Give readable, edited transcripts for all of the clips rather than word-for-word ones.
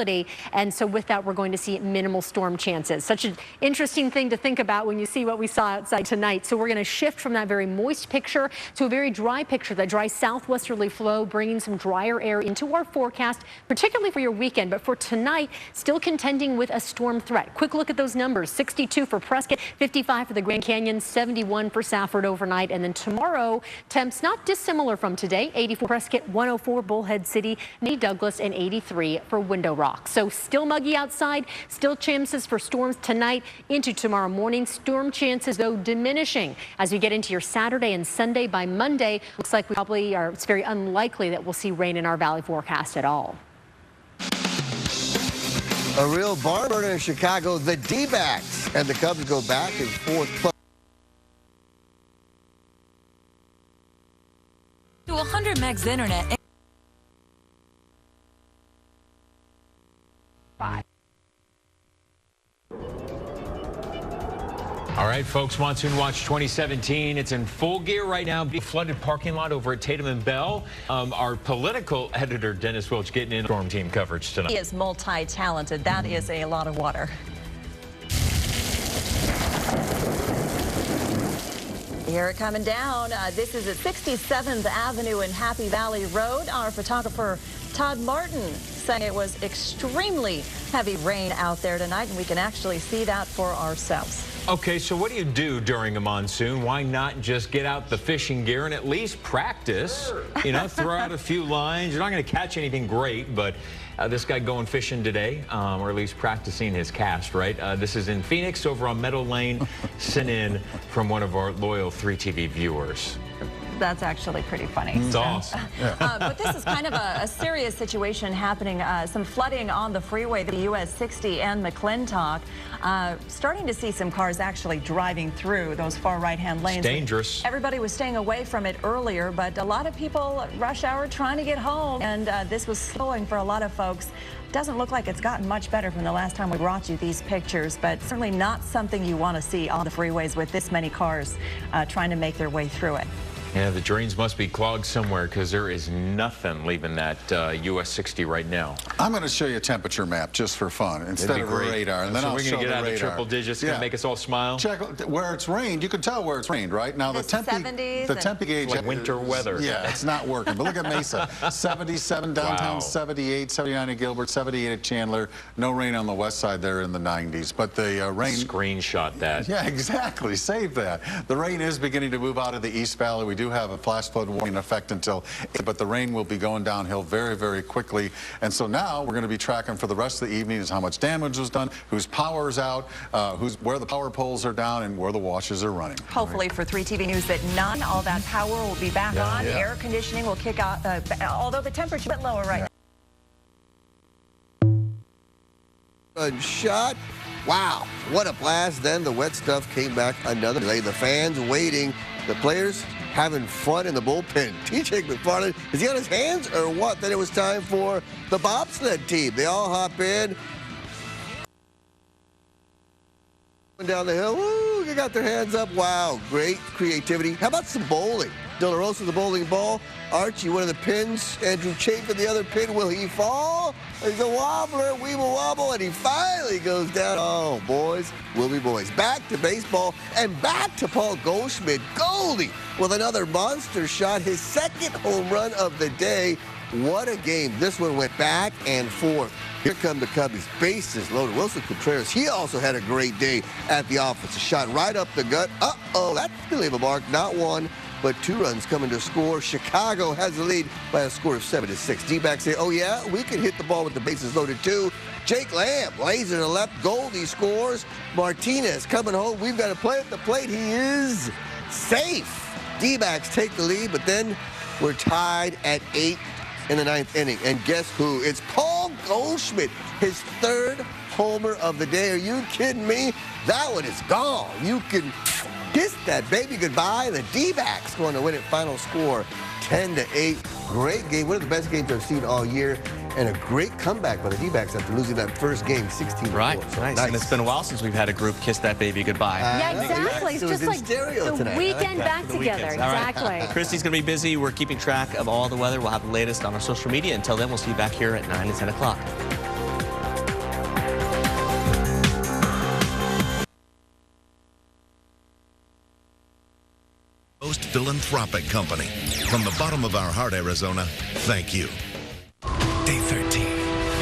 stability. And so with that, we're going to see minimal storm chances. Such an interesting thing to think about when you see what we saw outside tonight. So we're going to shift from that very moist picture to a very dry picture. That dry southwesterly flow bringing some drier air into our forecast, particularly for your weekend. But for tonight, still contending with a storm threat. Quick look at those numbers. 62 for Prescott, 55 for the Grand Canyon, 71 for Safford overnight. And then tomorrow, temps not dissimilar from today. 84 Prescott, 104 Bullhead City, 90 Douglas, and 83 for Window Rock. So still muggy outside, still chances for storms tonight into tomorrow morning. Storm chances, though, diminishing as we get into your Saturday and Sunday. By Monday, looks like we probably are, it's very unlikely that we'll see rain in our valley forecast at all. A real barn burner in Chicago, the D-backs, and the Cubs go back and forth. To 100 megs internet. Bye. All right, folks, Monsoon Watch 2017. It's in full gear right now. Big flooded parking lot over at Tatum and Bell. Our political editor, Dennis Welch, getting in storm team coverage tonight. He is multi-talented. That is a lot of water. Here it coming down. This is at 67th Avenue and Happy Valley Road. Our photographer, Todd Martin, saying it was extremely heavy rain out there tonight, and we can actually see that for ourselves. Okay, so what do you do during a monsoon? Why not just get out the fishing gear and at least practice? You know, throw out a few lines. You're not going to catch anything great, but this guy going fishing today, or at least practicing his cast, right? This is in Phoenix over on Meadow Lane. Sent in from one of our loyal 3TV viewers. That's actually pretty funny. It's awesome. But this is kind of a serious situation happening. Some flooding on the freeway, the US 60 and McClintock. Starting to see some cars actually driving through those far right-hand lanes. It's dangerous. Everybody was staying away from it earlier, but a lot of people rush hour trying to get home, and this was slowing for a lot of folks. Doesn't look like it's gotten much better from the last time we brought you these pictures, but certainly not something you want to see on the freeways with this many cars trying to make their way through it. Yeah, the drains must be clogged somewhere because there is nothing leaving that US 60 right now. I'm going to show you a temperature map just for fun instead of a radar. And then so we're going to get out the of triple digits, going to make us all smile? Check where it's rained. You can tell where it's rained, right? Now the temp gauge. Like winter weather. Yeah, it's not working. But look at Mesa. 77 downtown, 78, 79 at Gilbert, 78 at Chandler. No rain on the west side there in the 90s. But the rain... Screenshot that. Yeah, exactly. Save that. The rain is beginning to move out of the East Valley. We do have a flash flood warning in effect until 8, but the rain will be going downhill very, very quickly. And so now we're going to be tracking for the rest of the evening is how much damage was done, whose power is out, where the power poles are down, and where the washes are running. Hopefully for 3TV News at 9, all that power will be back on. Air conditioning will kick out, although the temperature is a bit lower right now. A shot. Wow, what a blast. Then the wet stuff came back another day. The fans waiting, the players having fun in the bullpen. TJ McFarland, is he on his hands or what? Then it was time for the bobsled team. They all hop in. Down the hill, woo, they got their hands up. Wow, great creativity. How about some bowling? De La Rosa, the bowling ball. Archie, one of the pins. Andrew Chafin, the other pin. Will he fall? He's a wobbler. We will wobble, and he finally goes down. Oh, boys will be boys. Back to baseball and back to Paul Goldschmidt. Goldie with another monster shot, his second home run of the day. What a game. This one went back and forth. Here come the Cubbies. Bases loaded. Wilson Contreras, he also had a great day at the office. A shot right up the gut. Uh-oh, that's going to leave a mark. Not one, but 2 runs coming to score. Chicago has the lead by a score of 7-6. D-backs say, oh, yeah, we can hit the ball with the bases loaded, too. Jake Lamb lays it to left. Goldie scores. Martinez coming home. We've got to play at the plate. He is safe. D-backs take the lead, but then we're tied at 8 in the 9th inning. And guess who? It's Paul Goldschmidt, his 3rd homer of the day. Are you kidding me? That one is gone. You can kiss that baby goodbye. The D-backs going to win it. Final score 10-8. Great game. One of the best games I've seen all year. And a great comeback by the D-backs after losing that first game 16-4. Right, So nice. And it's been a while since we've had a group kiss that baby goodbye. Yeah, exactly. It's just like the tonight. weekend back together. Weekends. Exactly. Right. Christy's going to be busy. We're keeping track of all the weather. We'll have the latest on our social media. Until then, we'll see you back here at 9 and 10 o'clock. philanthropic company. From the bottom of our heart, Arizona, thank you. Day 13.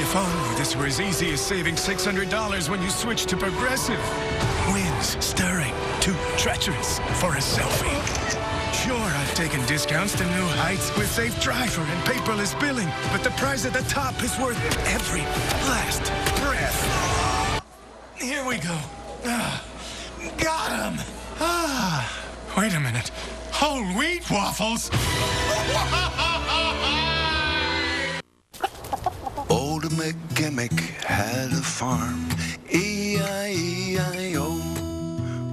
If only this were as easy as saving $600 when you switch to Progressive. Winds stirring, too treacherous for a selfie. Sure, I've taken discounts to new heights with safe driver and paperless billing, but the prize at the top is worth every last breath. Here we go. Got him. Wait a minute. Whole wheat waffles? Old McGimmick had a farm, E-I-E-I-O,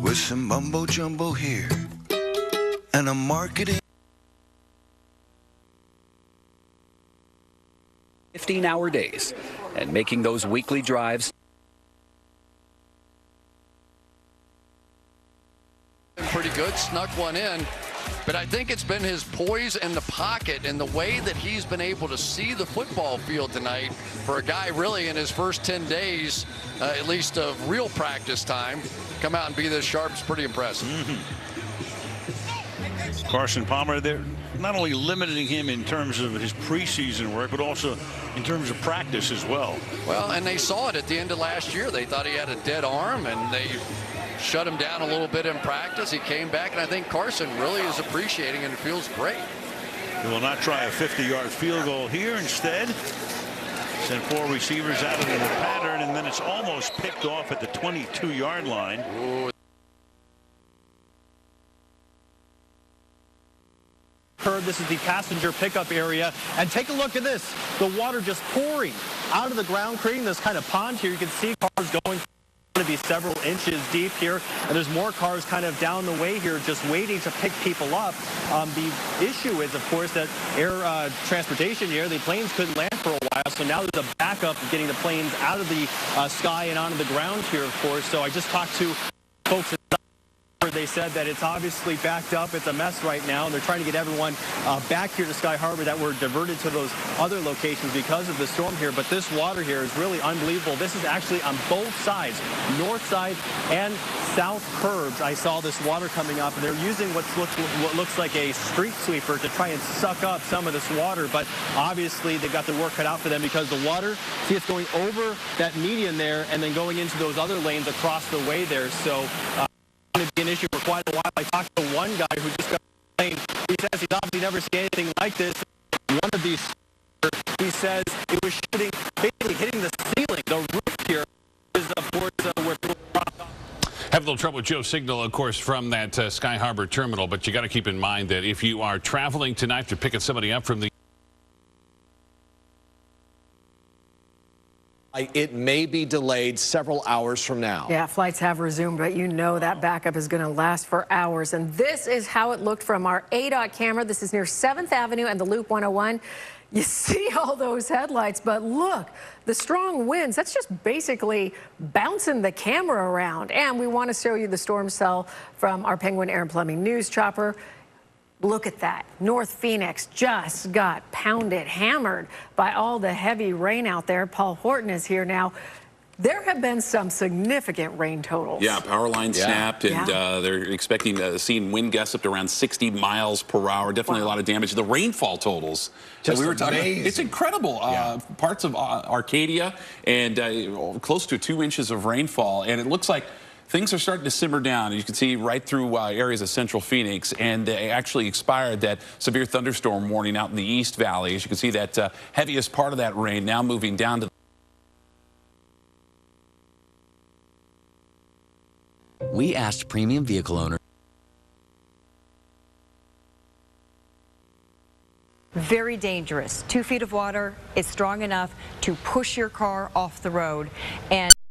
with some mumbo-jumbo here and a marketing. 15-hour days and making those weekly drives. Pretty good, snuck one in. But I think it's been his poise in the pocket and the way that he's been able to see the football field tonight for a guy really in his first 10 days, at least of real practice time, come out and be this sharp is pretty impressive. Carson Palmer, they're not only limiting him in terms of his preseason work, but also in terms of practice as well. Well, and they saw it at the end of last year. They thought he had a dead arm, and they shut him down a little bit in practice. He came back, and I think Carson really is appreciating, and it feels great. He will not try a 50-yard field goal here. Instead, send 4 receivers out of the pattern, and then it's almost picked off at the 22-yard line. Ooh. This is the passenger pickup area, and take a look at this. The water just pouring out of the ground, creating this kind of pond here. You can see cars going to be several inches deep here, and there's more cars kind of down the way here just waiting to pick people up. The issue is, of course, that air transportation here, the planes couldn't land for a while, so now there's a backup of getting the planes out of the sky and onto the ground here, of course. So I just talked to folks at they said that it's obviously backed up. It's a mess right now, and they're trying to get everyone back here to Sky Harbor that were diverted to those other locations because of the storm here. But this water here is really unbelievable. This is actually on both sides, north side and south curbs. I saw this water coming up, and they're using what looks like a street sweeper to try and suck up some of this water. But obviously, they've got their work cut out for them because the water, see, it's going over that median there and then going into those other lanes across the way there. So to be an issue for quite a while. I talked to one guy who just got a plane. He says he's obviously never seen anything like this. One of these, he says it was shooting, basically hitting the ceiling. The roof here is, of course, where people have a little trouble with Joe's signal, of course, from that Sky Harbor terminal, but you got to keep in mind that if you are traveling tonight, if you're picking somebody up from the it may be delayed several hours from now. Yeah, flights have resumed, but you know that backup is going to last for hours. And this is how it looked from our ADOT camera. This is near 7th Avenue and the Loop 101. You see all those headlights, but look, the strong winds, that's just basically bouncing the camera around. And we want to show you the storm cell from our Penguin Air and Plumbing News chopper. Look at that. North Phoenix just got pounded, hammered by all the heavy rain out there. Paul Horton is here now. There have been some significant rain totals. Yeah, power lines snapped, and they're expecting seeing wind gusts up to around 60 miles per hour. Definitely a lot of damage. The rainfall totals just we were talking about, amazing. it's incredible. Parts of Arcadia and close to 2 inches of rainfall, and it looks like things are starting to simmer down. You can see right through areas of central Phoenix, and they actually expired that severe thunderstorm warning out in the East Valley. As you can see, that heaviest part of that rain now moving down to We asked premium vehicle owners. Very dangerous. 2 feet of water is strong enough to push your car off the road. And